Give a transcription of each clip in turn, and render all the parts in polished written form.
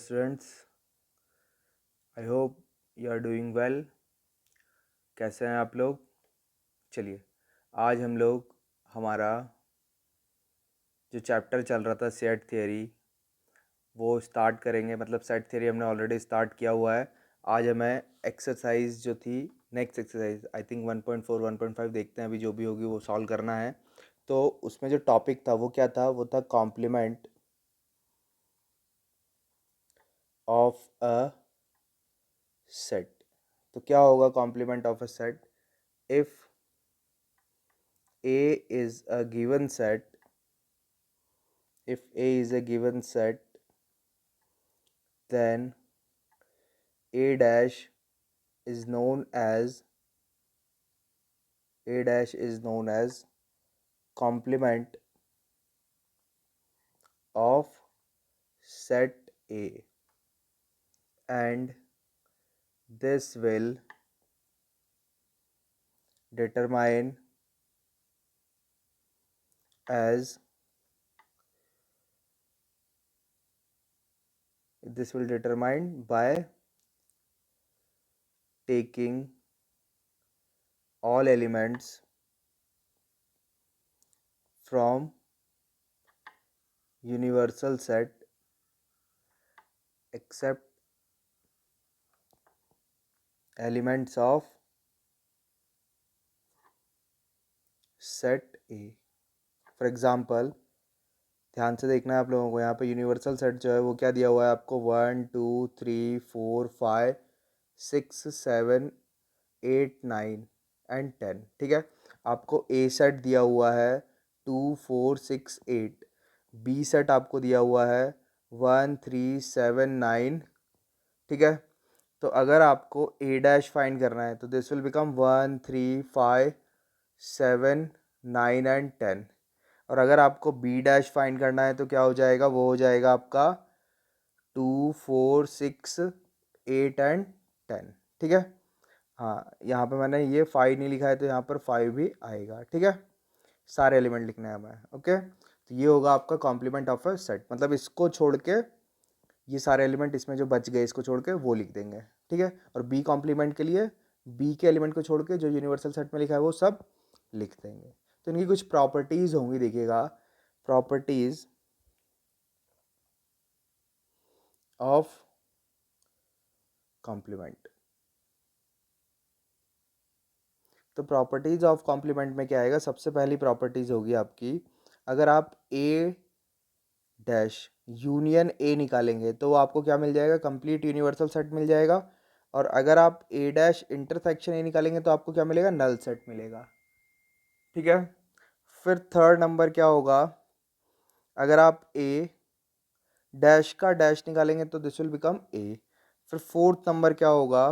Students, I hope you are doing well. कैसे हैं आप लोग? चलिए, आज हम लोग हमारा जो चैप्टर चल रहा था सेट थियरी वो स्टार्ट करेंगे। मतलब सेट थियरी हमने ऑलरेडी स्टार्ट किया हुआ है। आज हमें एक्सरसाइज जो थी, नेक्स्ट एक्सरसाइज आई थिंक 1.4 1.5 देखते हैं, अभी जो भी होगी वो सॉल्व करना है। तो उसमें जो टॉपिक था वो क्या था? वो था कॉम्प्लीमेंट ऑफ अ सेट। तो क्या होगा complement of a set? If A is a given set, if A is a given set, then A dash is known as complement of set A, and this will determine as this will determine by taking all elements from universal set except elements of set A. For example, ध्यान से देखना है आप लोगों को। यहाँ पे universal set जो है वो क्या दिया हुआ है आपको? 1 2 3 4 5 6 7 8 9 एंड 10। ठीक है, आपको ए सेट दिया हुआ है 2 4 6 8। बी सेट आपको दिया हुआ है 1 3 7 9। ठीक है, तो अगर आपको ए डैश फाइंड करना है तो दिस विल बिकम 1 3 5 7 9 एंड 10। और अगर आपको बी डैश फाइंड करना है तो क्या हो जाएगा? वो हो जाएगा आपका 2 4 6 8 एंड 10। ठीक है, हाँ, यहाँ पे मैंने ये 5 नहीं लिखा है तो यहाँ पर 5 भी आएगा। ठीक है, सारे एलिमेंट लिखने हैं हमें। ओके, तो ये होगा आपका कॉम्प्लीमेंट ऑफ अ सेट। मतलब इसको छोड़ के ये सारे एलिमेंट इसमें जो बच गए इसको छोड़ के वो लिख देंगे। ठीक है, और बी कॉम्प्लीमेंट के लिए बी के एलिमेंट को छोड़ के जो यूनिवर्सल सेट में लिखा है वो सब लिख देंगे। तो इनकी कुछ प्रॉपर्टीज़ होंगी, देखिएगा। Properties of complement. तो प्रॉपर्टीज़ ऑफ कॉम्प्लीमेंट में क्या आएगा? सबसे पहली प्रॉपर्टीज़ होगी आपकी, अगर आप ए डैश यूनियन ए निकालेंगे तो आपको क्या मिल जाएगा? कंप्लीट यूनिवर्सल सेट मिल जाएगा। और अगर आप ए डैश इंटरसेक्शन ए निकालेंगे तो आपको क्या मिलेगा? नल सेट मिलेगा। ठीक है, फिर थर्ड नंबर क्या होगा? अगर आप ए डैश का डैश निकालेंगे तो दिस विल बिकम ए। फिर फोर्थ नंबर क्या होगा?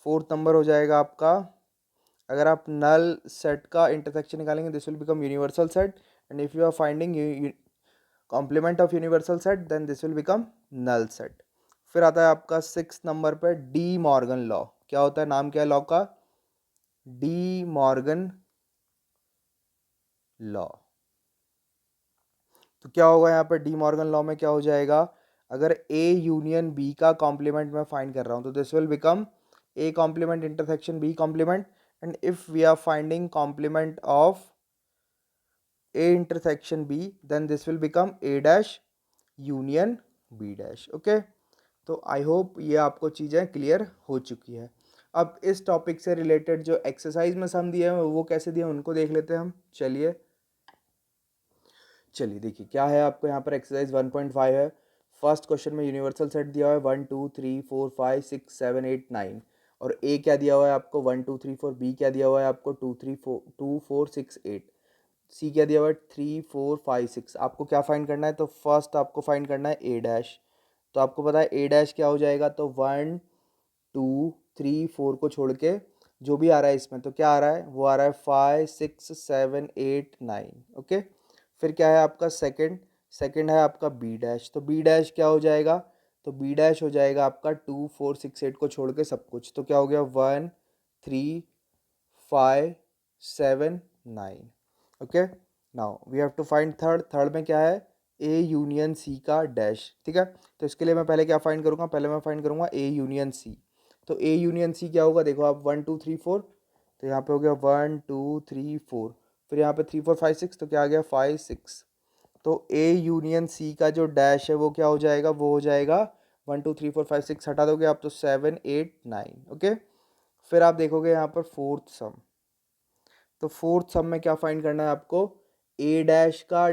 फोर्थ नंबर हो जाएगा आपका, अगर आप नल सेट का इंटरसेक्शन निकालेंगे this will become universal set. And if you are finding complement of universal set then this will become null set. फिर आता है आपका सिक्स नंबर पे डी मॉर्गन लॉ। क्या होता है? नाम क्या है लॉ का? De Morgan law. तो क्या होगा यहाँ पर? डी मॉर्गन लॉ में क्या हो जाएगा? अगर ए यूनियन बी का कॉम्प्लीमेंट मैं फाइंड कर रहा हूँ तो this will become A complement intersection B complement. And if we are finding complement of A intersection B then this will become A dash union B dash। Okay, तो I hope ये आपको चीज़ें clear हो चुकी है। अब इस topic से रिलेटेड जो एक्सरसाइज में सम दिए हैं वो कैसे दिए हैं उनको देख लेते हैं हम। चलिए देखिए क्या है आपको यहाँ पर। एक्सरसाइज 1.5 है। फर्स्ट क्वेश्चन में यूनिवर्सल सेट दिया हुआ है 1 2 3 4 5 6 7 8 9। और ए क्या दिया हुआ है आपको? 1 2 3 4। बी क्या दिया हुआ है आपको? 2 3 4 2 4 6 8। सी क्या दिया हुआ है? 3 4 5 6। आपको क्या फाइंड करना है? तो फर्स्ट आपको फाइंड करना है ए डैश। तो आपको पता है ए डैश क्या हो जाएगा? तो 1 2 3 4 को छोड़ के जो भी आ रहा है इसमें तो क्या आ रहा है? वो आ रहा है 5 6 7 8 9। ओके, फिर क्या है आपका सेकंड? सेकंड है आपका बी डैश। तो बी डैश क्या हो जाएगा? तो बी डैश हो जाएगा आपका 2 4 6 8 को छोड़ के सब कुछ। तो क्या हो गया? 1 3 5 7 9। Okay, now we have to find third. Third में क्या है? ए यूनियन सी का डैश, ठीक है। तो इसके लिए मैं पहले क्या फाइंड करूँगा, पहले मैं फाइंड करूँगा ए यूनियन सी। तो ए यूनियन सी क्या होगा, देखो आप 1 2 3 4, तो यहाँ पे हो गया 1 2 3 4, फिर यहाँ पे 3 4 5 6, तो क्या आ गया 5 6। तो ए यूनियन सी का जो डैश है वो क्या हो जाएगा, वो हो जाएगा 1 2 3 4 5 6, हटा दोगे आप तो 7 8 9, ओके। फिर आप देखोगे यहाँ पर फोर्थ सम, तो फोर्थ सम में क्या फाइंड करना है आपको, ए डैश का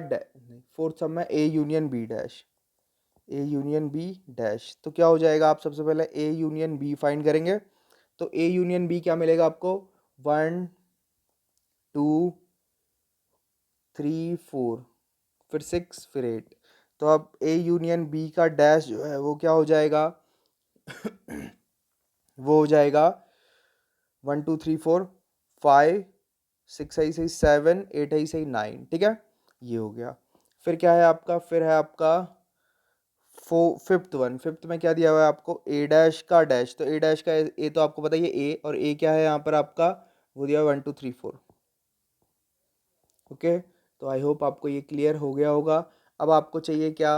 फोर्थ सम में A union B dash, A union B dash. तो क्या हो जाएगा, आप सबसे पहले ए यूनियन बी फाइंड करेंगे। तो ए यूनियन बी क्या मिलेगा आपको, 1 2 3 4, फिर 6, फिर 8। तो अब ए यूनियन बी का डैश जो है वो क्या हो जाएगा वो हो जाएगा 1 2 3 4 5 6 है सही 7 8 है सही 9, ठीक है, ये हो गया। फिर क्या है आपका, फिर है आपका फिफ्थ वन, फिफ्थ में क्या दिया हुआ है आपको, ए डैश का डैश। तो ए डैश का ए तो आपको पता ही है ए, और ए क्या है यहाँ पर आपका, वो दिया हुआ है 1 2 3 4, ओके। तो आई होप आपको ये क्लियर हो गया होगा। अब आपको चाहिए क्या,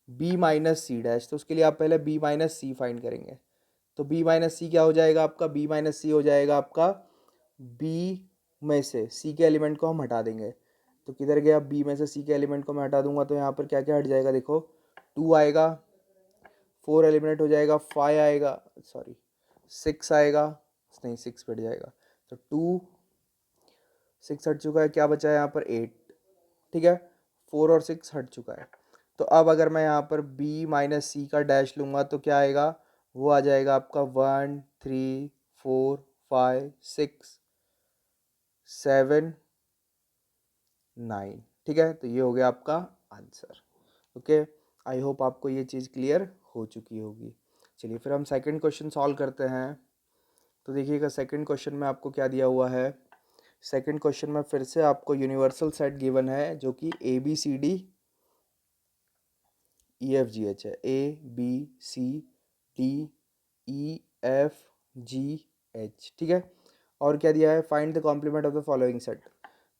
बी माइनस सी डैश। तो उसके लिए आप पहले बी माइनस सी फाइंड करेंगे। तो बी माइनस सी क्या हो जाएगा आपका, बी माइनस सी हो जाएगा आपका, बी में से सी के एलिमेंट को हम हटा देंगे। तो किधर गया, बी में से सी के एलिमेंट को मैं हटा दूंगा, तो यहाँ पर क्या क्या हट जाएगा, देखो 2 आएगा, 4 एलिमिनेट हो जाएगा, 5 आएगा, सॉरी 6 आएगा, नहीं 6 बढ़ जाएगा, तो 2 6 हट चुका है, क्या बचा है यहाँ पर 8, ठीक है, 4 और 6 हट चुका है। तो अब अगर मैं यहाँ पर b माइनस सी का डैश लूँगा तो क्या आएगा, वो आ जाएगा आपका 1 3 4 5 6 7 9, ठीक है। तो ये हो गया आपका आंसर, ओके। आई होप आपको ये चीज़ क्लियर हो चुकी होगी। चलिए फिर हम सेकंड क्वेश्चन सॉल्व करते हैं। तो देखिएगा सेकंड क्वेश्चन में आपको क्या दिया हुआ है। सेकंड क्वेश्चन में फिर से आपको यूनिवर्सल सेट गिवन है जो कि A B C D E F G H है, A B C D E F G H, ठीक है। और क्या दिया है, find the complement of the following set.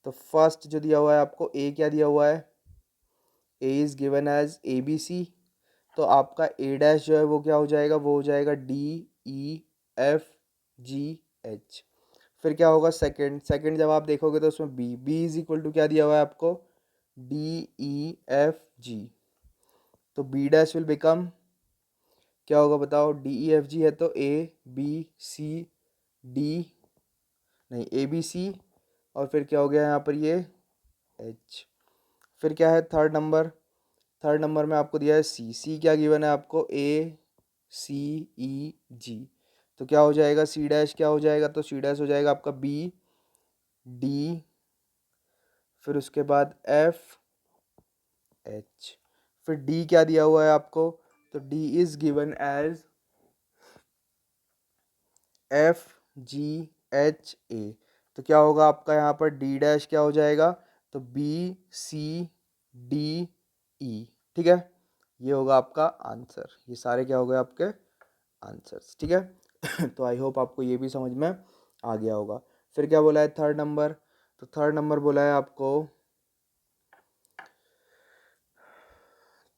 तो फर्स्ट जो दिया हुआ है आपको, ए क्या दिया हुआ है, A is given as A B C. तो आपका ए डैश जो है वो क्या हो जाएगा, वो हो जाएगा D E F G H. फिर क्या होगा, सेकंड सेकंड जब आप देखोगे तो उसमें B B is equal to क्या दिया हुआ है आपको, डी ई एफ जी। तो बी डैश विल बिकम क्या होगा बताओ, डी ई एफ जी है तो ए बी सी डी, नहीं ए बी सी, और फिर क्या हो गया यहाँ पर ये एच। फिर क्या है थर्ड नंबर, थर्ड नंबर में आपको दिया है सी, सी क्या गिवन है आपको, ए सी ई जी। तो क्या हो जाएगा, सी डैश क्या हो जाएगा, तो सी डैश हो जाएगा आपका बी डी, फिर उसके बाद एफ एच। फिर डी क्या दिया हुआ है आपको, तो D is given as F G H A. तो क्या होगा आपका यहाँ पर डी डैश क्या हो जाएगा, तो बी सी डी ई, ठीक है। ये होगा आपका आंसर, ये सारे क्या हो गए आपके आंसर्स, ठीक है। तो आई होप आपको ये भी समझ में आ गया होगा। फिर क्या बोला है थर्ड नंबर, तो थर्ड नंबर बोला है आपको,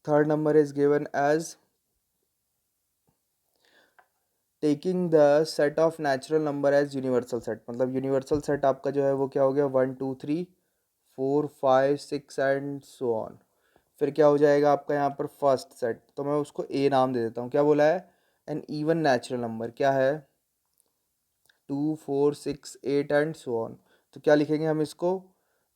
third number is given as taking the set of natural number as universal set. मतलब यूनिवर्सल सेट आपका जो है वो क्या हो गया, 1 2 3 4 5 6 एंड सो ऑन। फिर क्या हो जाएगा आपका यहाँ पर फर्स्ट सेट, तो मैं उसको ए नाम दे देता हूँ। क्या बोला है, एन इवन नेचुरल नंबर क्या है, 2 4 6 8 एंड सो ऑन। तो क्या लिखेंगे हम इसको,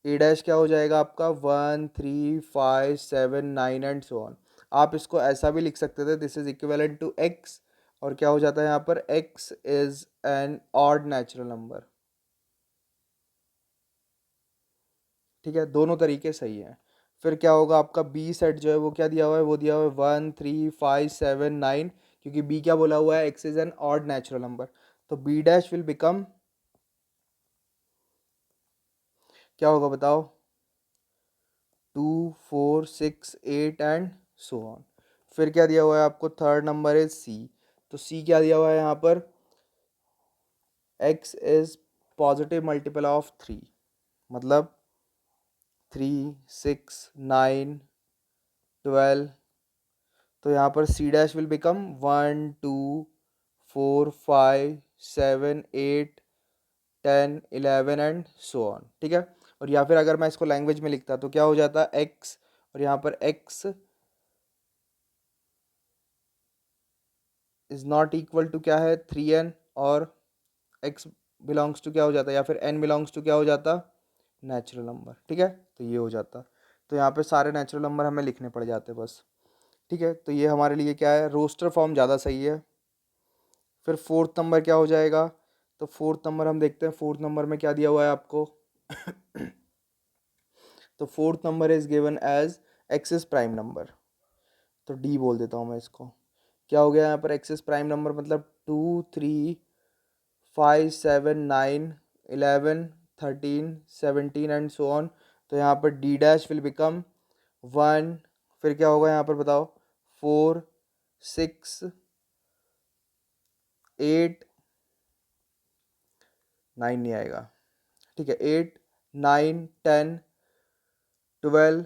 ए डैश क्या हो जाएगा आपका 1 3 5 7 9 एंड सो ऑन। आप इसको ऐसा भी लिख सकते थे, this is equivalent to X, और क्या हो जाता है यहाँ पर, X is an odd natural number, ठीक है, दोनों तरीके सही हैं। फिर क्या होगा आपका बी सेट जो है वो क्या दिया हुआ है, वो दिया हुआ है 1 3 5 7 9, क्योंकि बी क्या बोला हुआ है, x is an odd natural number. तो बी डैश विल बिकम क्या होगा बताओ, 2 4 6 8 एंड सो ऑन। फिर क्या दिया हुआ है आपको, थर्ड नंबर इज सी। तो सी क्या दिया हुआ है यहाँ पर, X is positive multiple of 3, मतलब 3, 6, 9, 12, तो यहाँ पर C dash will become 1, 2, 4, 5, 7, 8, 10, 11 and so on, ठीक है। और या फिर अगर मैं इसको लैंग्वेज में लिखता तो क्या हो जाता, x, और यहाँ पर x is not equal to क्या है 3n, और x बिलोंग्स टू क्या हो जाता, या फिर n बिलोंग्स टू क्या हो जाता, नेचुरल नंबर, ठीक है। तो ये हो जाता, तो यहाँ पे सारे नेचुरल नंबर हमें लिखने पड़ जाते बस, ठीक है। तो ये हमारे लिए क्या है, रोस्टर फॉर्म ज़्यादा सही है। फिर फोर्थ नंबर क्या हो जाएगा, तो फोर्थ नंबर हम देखते हैं, फोर्थ नंबर में क्या दिया हुआ है आपको तो fourth number is given as x is prime number, तो डी बोल देता हूँ मैं इसको। क्या हो गया यहाँ पर, एक्सिस प्राइम नंबर मतलब 2, 3, 5, 7, 9, 11, 13, 17 एंड सो ऑन। तो यहाँ पर डी डैश विल बिकम 1, फिर क्या होगा यहाँ पर बताओ, 4, 6, 8, 9 नहीं आएगा, ठीक है, 8, 9, 10, 12,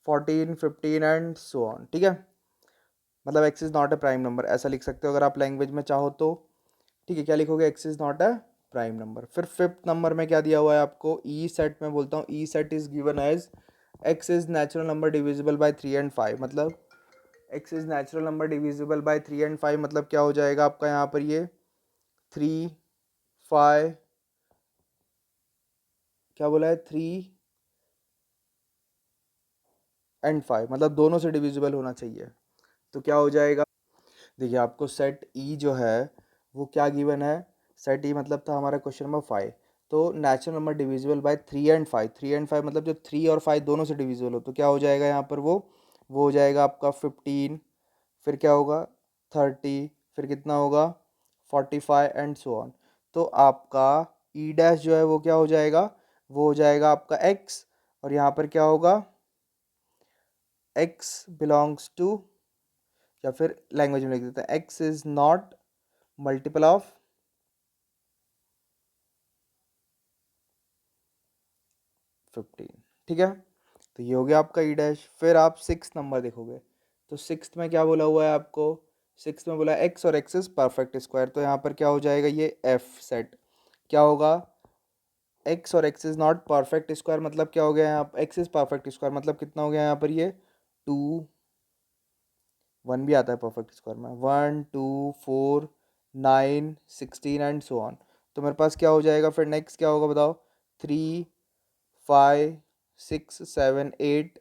14, 15 एंड सो ऑन, ठीक है। मतलब X is not a prime number, ऐसा लिख सकते हो अगर आप लैंग्वेज में चाहो तो, ठीक है। क्या लिखोगे, x is not a prime number. फिर फिफ्थ नंबर में क्या दिया हुआ है आपको, ई सेट में बोलता हूँ, E set is given as X is natural number divisible by 3 and 5, मतलब X is natural number divisible by 3 and 5, मतलब क्या हो जाएगा आपका यहाँ पर ये 3, 5, क्या बोला है 3 and 5, मतलब दोनों से डिविजिबल होना चाहिए। तो क्या हो जाएगा, देखिए आपको सेट ई जो है वो क्या गिवन है, सेट ई मतलब था हमारा क्वेश्चन नंबर 5, तो natural number divisible by 3 and 5, 3 and 5 मतलब जब 3 और 5 दोनों से डिविजिबल हो तो क्या हो जाएगा यहाँ पर, वो हो जाएगा आपका 15, फिर क्या होगा 30, फिर कितना होगा 45 एंड सो ऑन। तो आपका ई डैश जो है वो क्या हो जाएगा, वो हो जाएगा आपका एक्स, और यहाँ पर क्या होगा, एक्स बिलोंग्स टू, या फिर लैंग्वेज में लिख देते हैं, x is not multiple of 15, ठीक है। तो ये हो गया आपका ई डैश। फिर आप सिक्स नंबर देखोगे, तो सिक्स में क्या बोला हुआ है आपको, सिक्स में बोला एक्स और एक्स इज परफेक्ट स्क्वायर, तो यहाँ पर क्या हो जाएगा, ये एफ सेट क्या होगा, एक्स और x is not perfect square, मतलब क्या हो गया यहाँ, एक्स इज परफेक्ट स्क्वायर मतलब कितना हो गया यहाँ पर, ये 2, 1 भी आता है परफेक्ट स्क्वायर में, 1, 2, 4, 9, 16 एंड सो ऑन। तो मेरे पास क्या हो जाएगा, फिर नेक्स्ट क्या होगा बताओ, 3, 5, 6, 7, 8,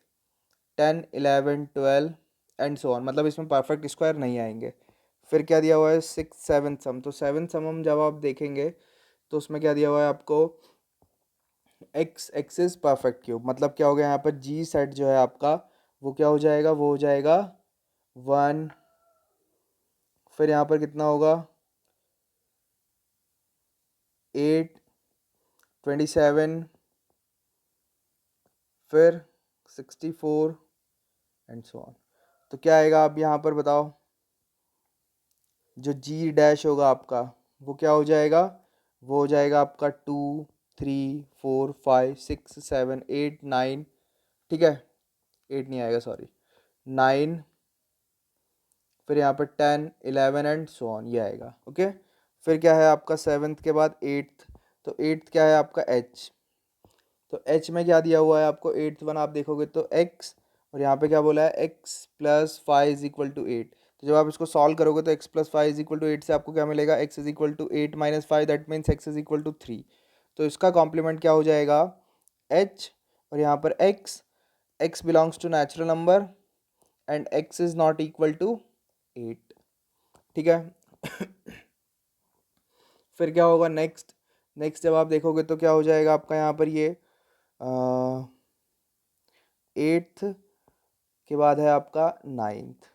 10, 11, 12 एंड सो ऑन, मतलब इसमें परफेक्ट स्क्वायर नहीं आएंगे। फिर क्या दिया हुआ है, सिक्स सेवन सम, तो सेवन सम हम जब आप देखेंगे तो उसमें क्या दिया हुआ है आपको, एक्स एक्सिस परफेक्ट क्यूब, मतलब क्या हो गया यहाँ पर, जी सेट जो है आपका वो क्या हो जाएगा, वो हो जाएगा 1, फिर यहाँ पर कितना होगा 8, 27, फिर 64 एंड सो ऑन। तो क्या आएगा आप यहाँ पर बताओ, जो जी डैश होगा आपका वो क्या हो जाएगा, वो हो जाएगा आपका 2, 3, 4, 5, 6, 7, 8, 9, ठीक है, 8 नहीं आएगा सॉरी, 9, फिर यहाँ पर 10, 11 एंड सो ऑन, ये आएगा, ओके। फिर क्या है आपका सेवन्थ के बाद एट्थ, तो एट्थ क्या है आपका एच, तो एच में क्या दिया हुआ है आपको, एट्थ वन आप देखोगे तो एक्स, और यहाँ पे क्या बोला है x+5 = 8, तो जब आप इसको सॉल्व करोगे तो x+5 = 8 से आपको क्या मिलेगा, x = 8 - 5, दैट मीन्स x = 3, तो इसका कॉम्प्लीमेंट क्या हो जाएगा, h, और यहाँ पर x belongs to natural number and x is not equal to 8, ठीक है। फिर क्या होगा नेक्स्ट, नेक्स्ट जब आप देखोगे तो क्या हो जाएगा आपका यहाँ पर, ये एट्थ के बाद है आपका नाइन्थ,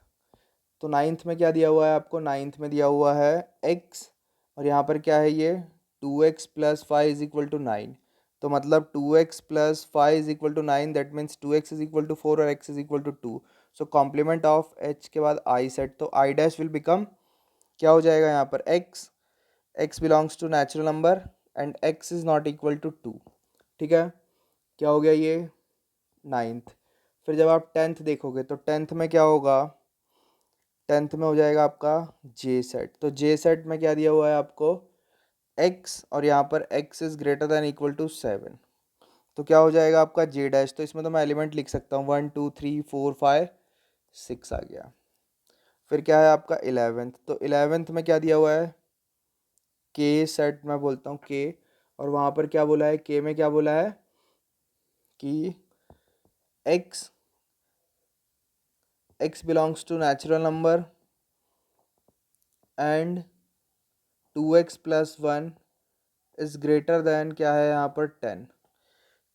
तो नाइन्थ में क्या दिया हुआ है आपको, नाइन्थ में दिया हुआ है x, और यहाँ पर क्या है ये 2x+5 = 9, तो मतलब 2x+5 = 9, दैट मीन्स 2x = 4 और x = 2, so complement of h के बाद आई सेट, तो आई डैश विल बिकम, क्या हो जाएगा यहाँ पर x belongs to natural number and x is not equal to 2, ठीक है। क्या हो गया ये 9th। फिर जब आप 10th देखोगे तो 10th में क्या होगा, 10th में हो जाएगा आपका जे सेट। तो जे सेट में क्या दिया हुआ है आपको, x, और यहाँ पर x is greater than equal to 7। तो क्या हो जाएगा आपका जे डैश। तो इसमें तो मैं एलिमेंट लिख सकता हूँ 1 2 3 4 5 6 आ गया। फिर क्या है आपका 11th। तो 11th में क्या दिया हुआ है, के सेट मैं बोलता हूँ के, और वहाँ पर क्या बोला है, के में क्या बोला है कि x belongs to natural number and 2x plus 1 is greater than क्या है यहाँ पर 10।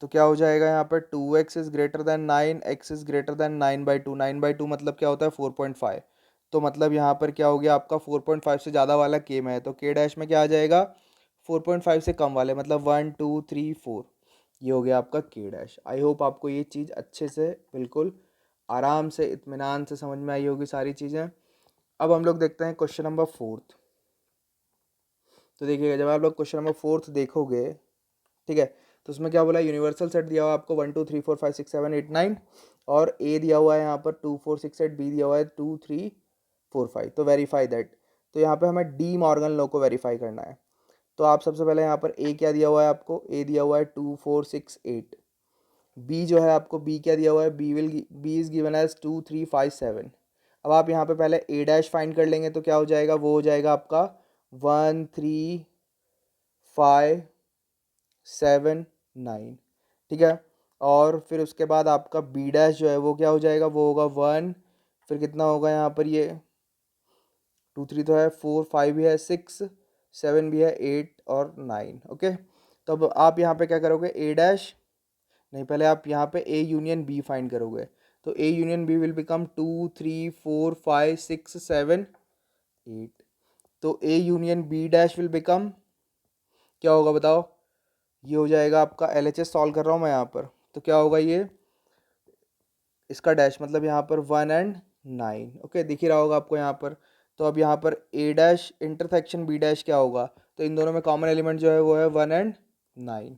तो क्या हो जाएगा यहाँ पर 2x is greater then 9, x is greater then 9/2। 9/2 मतलब क्या होता है 4.5। तो मतलब यहाँ पर क्या हो गया आपका 4.5 से ज़्यादा वाला के में है, तो के डैश में क्या आ जाएगा 4.5 से कम वाले, मतलब 1 2 3 4। ये हो गया आपका के डैश। आई होप आपको ये चीज़ अच्छे से बिल्कुल आराम से इत्मीनान से समझ में आई होगी सारी चीज़ें। अब हम लोग देखते हैं क्वेश्चन नंबर 4। तो देखिएगा, जब आप लोग क्वेश्चन नंबर 4 देखोगे, ठीक है, तो उसमें क्या बोला, यूनिवर्सल सेट दिया हुआ है आपको 1 2 3 4 5 6 7 8 9, और ए दिया हुआ है यहाँ पर 2 4 6 8, बी दिया हुआ है 2 3 4 5। तो वेरीफाई दैट। तो यहाँ पे हमें डी मॉर्गन लॉ को वेरीफाई करना है। तो आप सबसे पहले यहाँ पर ए क्या दिया हुआ है आपको, ए दिया हुआ है 2 4 6 8। बी जो है आपको, बी क्या दिया हुआ है, बी इज गिवन एज 2 3 5 7। अब आप यहाँ पे पहले ए डैश फाइंड कर लेंगे, तो क्या हो जाएगा, वो हो जाएगा आपका 1 3 5 7 9, ठीक है। और फिर उसके बाद आपका बी डैश जो है वो क्या हो जाएगा, वो होगा 1, फिर कितना होगा यहाँ पर, ये 2 3 तो है, 4 5 भी है, 6 7 भी है, 8 और 9। ओके, तो अब आप यहाँ पे क्या करोगे, ए डैश नहीं, पहले आप यहाँ पे ए यूनियन बी फाइंड करोगे। तो A union B will become 2 3 4 5 6 7 8। तो A union B dash will become क्या होगा बताओ, ये हो जाएगा आपका, एल एच एस सॉल्व कर रहा हूँ मैं यहाँ पर, तो क्या होगा ये, इसका डैश मतलब यहाँ पर 1 एंड 9। ओके, दिख ही रहा होगा आपको यहाँ पर। तो अब यहाँ पर ए डैश इंटरसेक्शन बी डैश क्या होगा, तो इन दोनों में कॉमन एलिमेंट जो है वो है 1 एंड 9।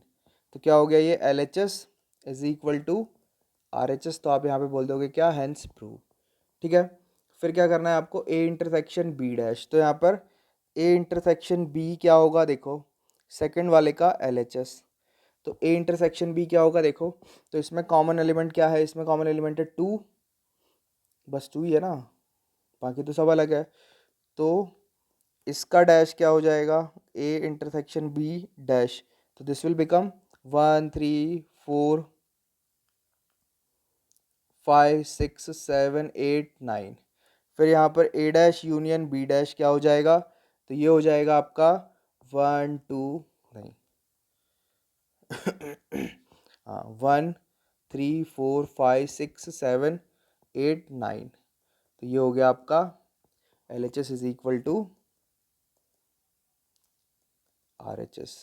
तो क्या हो गया ये, L H S is equal to R H S. तो आप यहाँ पे बोल दोगे क्या, हैंस प्रूव, ठीक है। फिर क्या करना है आपको, ए इंटरसेक्शन बी डैश। तो यहाँ पर ए इंटरसेक्शन बी क्या होगा, देखो सेकंड वाले का एल एच एस। तो ए इंटरसेक्शन बी क्या होगा देखो, तो इसमें कॉमन एलिमेंट क्या है, इसमें कॉमन एलिमेंट है 2, बस 2 ही है ना, बाकी तो सब अलग है। तो इसका डैश क्या हो जाएगा, ए इंटरसेक्शन बी डैश। तो दिस विल बिकम 1 3 4 5 6 7 8 9। फिर यहाँ पर ए डैश यूनियन बी डैश क्या हो जाएगा, तो ये हो जाएगा आपका 1 2 नहीं हाँ 1 3 4 5 6 7 8 9। तो ये हो गया आपका L H S is equal to R H S.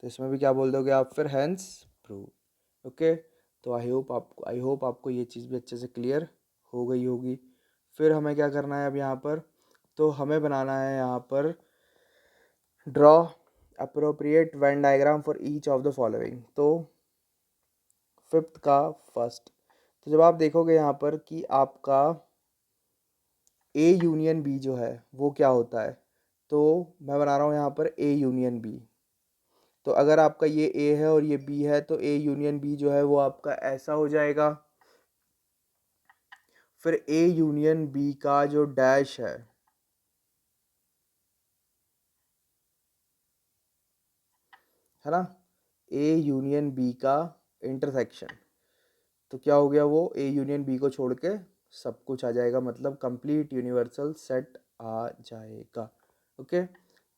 तो इसमें भी क्या बोल दोगे आप फिर, हैंस प्रूव। ओके, तो आई होप आपको ये चीज़ भी अच्छे से क्लियर हो गई होगी। फिर हमें क्या करना है अब यहाँ पर, तो हमें बनाना है यहाँ पर draw appropriate Venn diagram for each of the following. तो 5th का फर्स्ट, तो जब आप देखोगे यहाँ पर कि आपका ए यूनियन बी जो है वो क्या होता है, तो मैं बना रहा हूँ यहाँ पर ए यूनियन बी। तो अगर आपका ये ए है और ये बी है, तो ए यूनियन बी जो है वो आपका ऐसा हो जाएगा। फिर ए यूनियन बी का जो डैश है ना, ए यूनियन बी का इंटरसेक्शन, तो क्या हो गया, वो ए यूनियन बी को छोड़ के सब कुछ आ जाएगा, मतलब कंप्लीट यूनिवर्सल सेट आ जाएगा। ओके,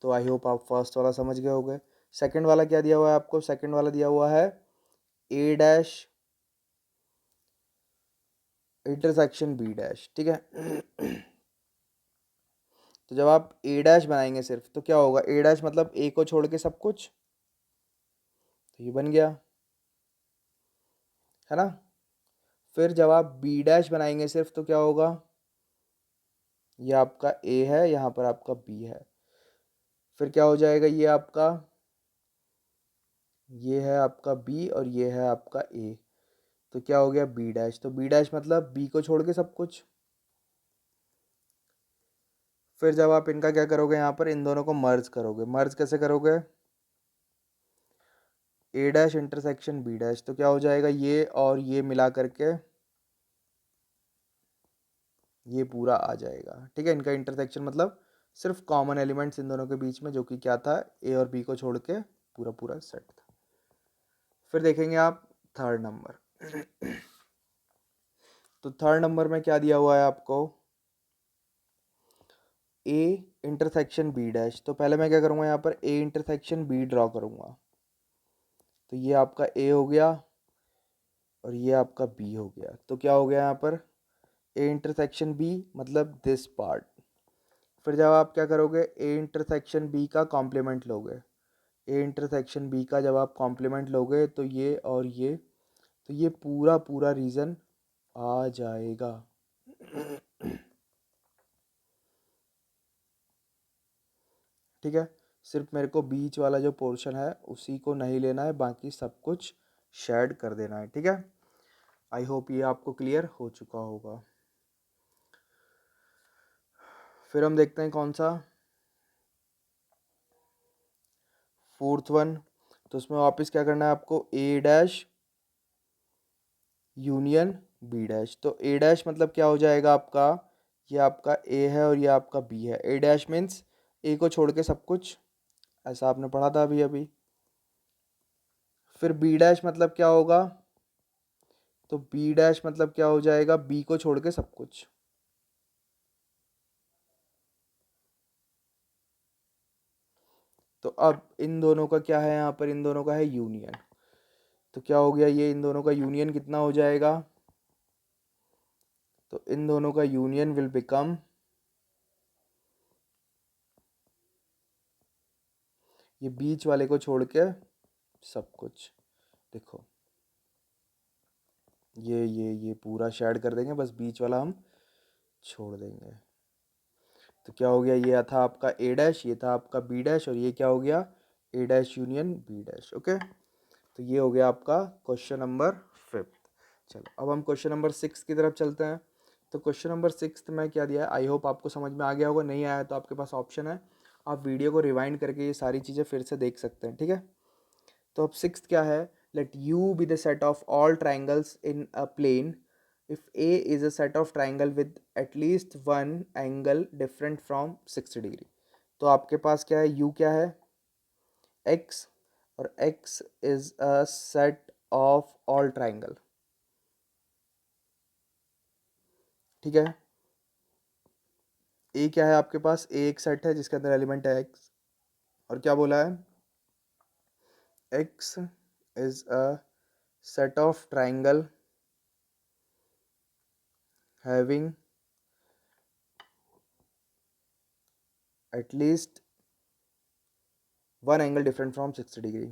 तो आई होप आप फर्स्ट वाला समझ गए होंगे। सेकंड वाला क्या दिया हुआ है आपको, सेकंड वाला दिया हुआ है ए डैश इंटरसेक्शन बी डैश, ठीक है। तो जब आप ए डैश बनाएंगे सिर्फ, तो क्या होगा, ए डैश मतलब ए को छोड़ के सब कुछ, तो ये बन गया, है ना। फिर जब आप बी डैश बनाएंगे सिर्फ, तो क्या होगा, ये आपका ए है, यहाँ पर आपका बी है। फिर क्या हो जाएगा, ये आपका ये है आपका बी और ये है आपका ए, तो क्या हो गया बी डैश। तो बी डैश मतलब बी को छोड़ के सब कुछ। फिर जब आप इनका क्या करोगे, यहाँ पर इन दोनों को मर्ज करोगे। मर्ज कैसे करोगे, ए डैश इंटरसेक्शन बी डैश, तो क्या हो जाएगा ये और ये मिला करके ये पूरा आ जाएगा। ठीक है, इनका इंटरसेक्शन मतलब सिर्फ कॉमन एलिमेंट्स इन दोनों के बीच में, जो कि क्या था, ए और बी को छोड़ के पूरा पूरा सेट था। फिर देखेंगे आप थर्ड नंबर। तो थर्ड नंबर में क्या दिया हुआ है आपको, ए इंटरसेक्शन बी डैश। तो पहले मैं क्या करूँगा, यहाँ पर ए इंटरसेक्शन बी ड्रॉ करूँगा। तो ये आपका ए हो गया और ये आपका बी हो गया। तो क्या हो गया यहाँ पर, ए इंटरसेक्शन बी मतलब दिस पार्ट। फिर जब आप क्या करोगे, ए इंटरसेक्शन बी का कॉम्प्लीमेंट लोगे। ए इंटरसेक्शन बी का जब आप कॉम्प्लीमेंट लोगे तो ये और ये, तो ये पूरा पूरा रीजन आ जाएगा। ठीक है, सिर्फ मेरे को बीच वाला जो पोर्शन है उसी को नहीं लेना है, बाकी सब कुछ शेड कर देना है। ठीक है, आई होप ये आपको क्लियर हो चुका होगा। फिर हम देखते हैं कौन सा, फोर्थ वन। तो उसमें वापस क्या करना है आपको, ए डैश यूनियन बी डैश। तो ए डैश मतलब क्या हो जाएगा आपका, ये आपका ए है और ये आपका बी है। ए डैश मीन्स ए को छोड़ के सब कुछ, ऐसा आपने पढ़ा था अभी अभी। फिर बी डैश मतलब क्या होगा, तो बी डैश मतलब क्या हो जाएगा, बी को छोड़ के सब कुछ। तो अब इन दोनों का क्या है, यहाँ पर इन दोनों का है यूनियन। तो क्या हो गया, ये इन दोनों का यूनियन कितना हो जाएगा, तो इन दोनों का यूनियन विल बिकम, ये बीच वाले को छोड़ के सब कुछ। देखो ये पूरा शेड कर देंगे, बस बीच वाला हम छोड़ देंगे। तो क्या हो गया, ये था आपका ए डैश, ये था आपका बी डैश, और ये क्या हो गया, A dash union B dash. Okay, तो ये हो गया आपका क्वेश्चन नंबर फिफ्थ। चलो अब हम क्वेश्चन नंबर सिक्स की तरफ चलते हैं। तो क्वेश्चन नंबर सिक्स में क्या दिया है, आई होप आपको समझ में आ गया होगा। नहीं आया तो आपके पास ऑप्शन है, आप वीडियो को रिवाइंड करके ये सारी चीज़ें फिर से देख सकते हैं। ठीक है, तो अब सिक्स क्या है, let U be the set of all triangles in a plane if A is a set of triangle with at least one angle different from 60 degree। तो आपके पास क्या है, U क्या है, X, और X is a set of all triangle। ठीक है, A क्या है आपके पास, A एक सेट है जिसके अंदर एलिमेंट है X, और क्या बोला है, X is a set of triangle having at least one angle different from 60 degree।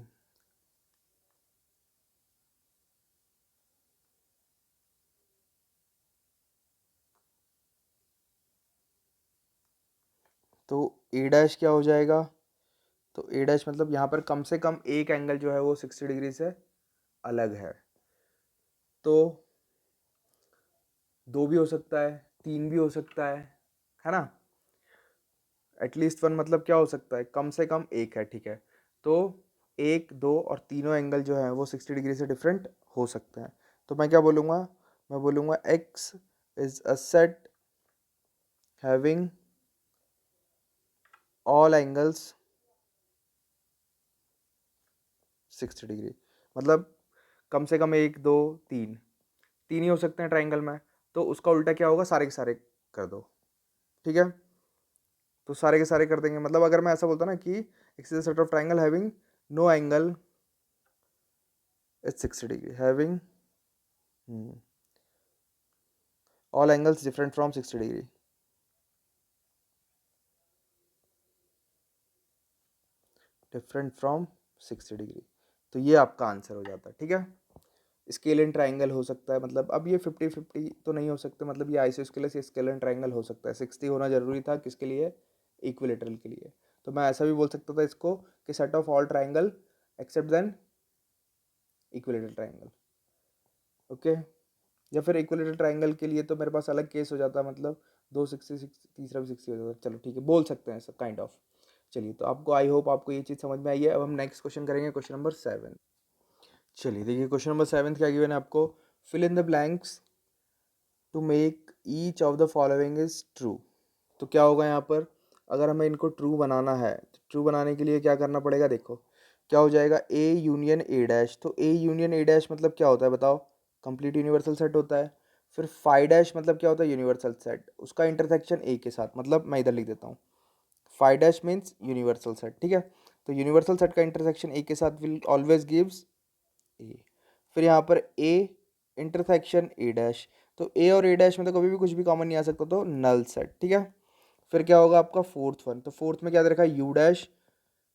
तो ए डैश क्या हो जाएगा, तो ए डैश मतलब यहाँ पर कम से कम एक एंगल जो है वो 60 डिग्री से अलग है। तो दो भी हो सकता है, तीन भी हो सकता है ना। एटलीस्ट वन मतलब क्या हो सकता है, कम से कम एक है। ठीक है, तो एक, दो और तीनों एंगल जो है वो 60 डिग्री से डिफरेंट हो सकते हैं। तो मैं क्या बोलूँगा, मैं बोलूँगा x is a set having all angles 60 degree. मतलब कम से कम एक, दो, तीन, तीन ही हो सकते हैं ट्राइंगल में। तो उसका उल्टा क्या होगा, सारे के सारे कर दो। ठीक है, तो सारे के सारे कर देंगे। मतलब अगर मैं ऐसा बोलता ना कि X is a set of triangle having no angle is 60 degree, having all angles different from 60 degree. Different from 60 degree, तो ये आपका आंसर हो जाता है। ठीक है, स्केलन ट्राइंगल हो सकता है, मतलब अब ये 50-50 तो नहीं हो सकते, मतलब ये आइसोस्केलस या स्केलन ट्राइंगल हो सकता है। 60 होना जरूरी था किसके लिए, इक्विलेटरल के लिए। तो मैं ऐसा भी बोल सकता था इसको कि set of all triangle except then equilateral triangle. Okay, या फिर इक्विलेटरल ट्राइंगल के लिए तो मेरे पास अलग केस हो जाता, मतलब 2 60 तीसरा भी 60 हो जाता। चलो ठीक है, बोल सकते हैं सब काइंड ऑफ। चलिए, तो आपको आई होप आपको ये चीज़ समझ में आई है। अब हम नेक्स्ट क्वेश्चन करेंगे, क्वेश्चन नंबर 7। चलिए देखिए, क्वेश्चन नंबर 7 क्या गिवन है आपको, fill in the blanks to make each of the following is true. तो क्या होगा यहाँ पर, अगर हमें इनको ट्रू बनाना है तो ट्रू बनाने के लिए क्या करना पड़ेगा, देखो क्या हो जाएगा, ए यूनियन ए डैश। तो ए यूनियन ए डैश मतलब क्या होता है बताओ, कंप्लीट यूनिवर्सल सेट होता है। फिर फाई डैश मतलब क्या होता है, यूनिवर्सल सेट, उसका इंटरसेक्शन ए के साथ, मतलब मैं इधर लिख देता हूँ, phi dash means universal set, ठीक है। तो यूनिवर्सल सेट का इंटरसेक्शन ए के साथ विल ऑलवेज गिव्स ए। फिर यहाँ पर ए इंटरसेक्शन ए डैश, तो ए और ए डैश में तो कभी भी कुछ भी कॉमन नहीं आ सकता, तो नल सेट, ठीक है। फिर क्या होगा आपका फोर्थ वन, तो फोर्थ में क्या दे रखा है, यू डैश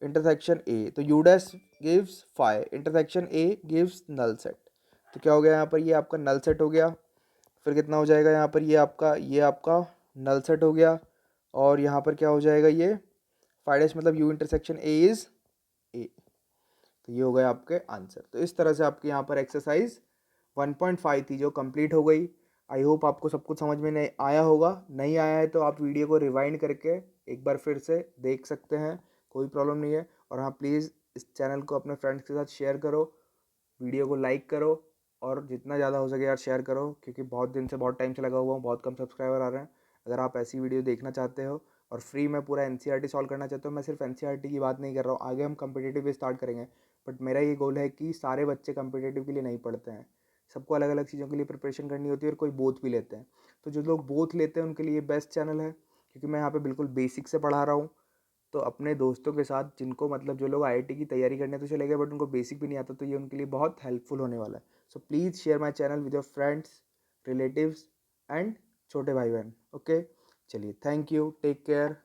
इंटरसेक्शन ए, तो U dash gives phi, intersection A gives null set. तो क्या हो गया यहाँ पर, ये आपका नल सेट हो गया। फिर कितना हो जाएगा यहाँ पर, ये आपका नल सेट हो गया। और यहाँ पर क्या हो जाएगा, ये फाई डैश मतलब you intersection A is a. तो ये हो गया आपके आंसर। तो इस तरह से आपके यहाँ पर एक्सरसाइज 1.5 थी जो कंप्लीट हो गई। आई होप आपको सब कुछ समझ में नहीं आया होगा। नहीं आया है तो आप वीडियो को रिवाइंड करके एक बार फिर से देख सकते हैं, कोई प्रॉब्लम नहीं है। और हाँ, प्लीज़ इस चैनल को अपने फ्रेंड्स के साथ शेयर करो, वीडियो को लाइक करो, और जितना ज़्यादा हो सके यार शेयर करो, क्योंकि बहुत दिन से, बहुत टाइम से लगा हुआ हूँ, बहुत कम सब्सक्राइबर आ रहे हैं। अगर आप ऐसी वीडियो देखना चाहते हो और फ्री में पूरा एनसीईआरटी सॉल्व करना चाहते हो, मैं सिर्फ एनसीईआरटी की बात नहीं कर रहा हूँ, आगे हम कम्पिटेटिव भी स्टार्ट करेंगे, बट मेरा ये गोल है कि सारे बच्चे कम्पिटेटिव के लिए नहीं पढ़ते हैं, सबको अलग अलग चीज़ों के लिए प्रिपरेशन करनी होती है, और कोई बोथ भी लेते हैं। तो जो लोग बोथ लेते हैं उनके लिए बेस्ट चैनल है, क्योंकि मैं यहाँ पे बिल्कुल बेसिक से पढ़ा रहा हूँ। तो अपने दोस्तों के साथ, जिनको मतलब जो लोग आईआईटी की तैयारी करने तो चले गए बट उनको बेसिक भी नहीं आता, तो ये उनके लिए बहुत हेल्पफुल होने वाला है। So please share my channel with your friends, relatives and छोटे भाई बहन। ओके, चलिए, थैंक यू, टेक केयर।